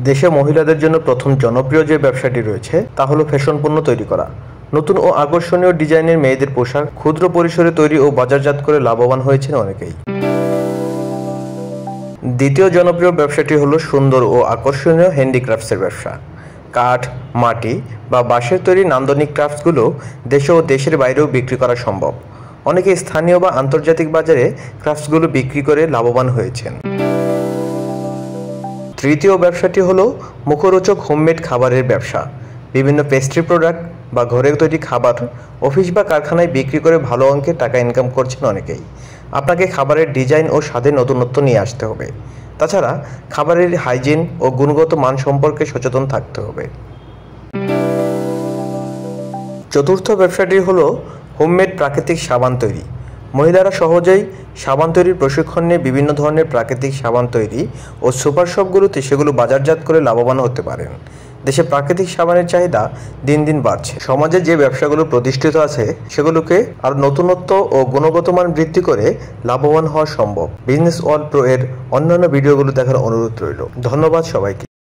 দেশে মহিলাদের জন্য প্রথম জনপ্রিয় যে ব্যবসাটি রয়েছে তা হলো ফ্যাশন পণ্য তৈরি করা। নতুন ও আকর্ষণীয় ডিজাইনের মেয়েদের পোশাক ক্ষুদ্র পরিসরে তৈরি ও বাজারজাত করে লাভবান হয়েছেন অনেকেই। দ্বিতীয় জনপ্রিয় ব্যবসাটি হলো সুন্দর ও আকর্ষণীয় হ্যান্ডিক্রাফটসের ব্যবসা। কাঠ, মাটি বা বাঁশের তৈরি নান্দনিক ক্রাফটসগুলো দেশে ও দেশের বাইরেও বিক্রি করা সম্ভব। অনেকে স্থানীয় বা আন্তর্জাতিক বাজারে ক্রাফটসগুলো বিক্রি করে লাভবান হয়েছেন। তৃতীয় ব্যবসাটি হলো মুখরোচক হোমমেড খাবারের ব্যবসা। বিভিন্ন পেস্ট্রি প্রোডাক্ট বা ঘরে তৈরি খাবার অফিস বা কারখানায় বিক্রি করে ভালো অঙ্কের টাকা ইনকাম করছেন অনেকেই। আপনাকে খাবারের ডিজাইন ও স্বাদে নতুনত্ব নিয়ে আসতে হবে। তাছাড়া খাবারের হাইজিন ও গুণগত মান সম্পর্কে সচেতন থাকতে হবে। চতুর্থ ব্যবসাটি হলো হোমমেড প্রাকৃতিক সাবান তৈরি। মহিলারা সহজেই সাবান তৈরির প্রশিক্ষণ নিয়ে বিভিন্ন ধরনের প্রাকৃতিক সাবান তৈরি ও সুপার শপগুলোতে সেগুলো বাজারজাত করে লাভবান হতে পারেন। দেশে প্রাকৃতিক সাবানের চাহিদা দিন দিন বাড়ছে। সমাজে যে ব্যবসাগুলো প্রতিষ্ঠিত আছে সেগুলোকে আরও নতুনত্ব ও গুণগত মান বৃদ্ধি করে লাভবান হওয়া সম্ভব। বিজনেস ওয়ার্ল্ড প্রো এর অন্যান্য ভিডিওগুলো দেখার অনুরোধ রইল। ধন্যবাদ সবাইকে।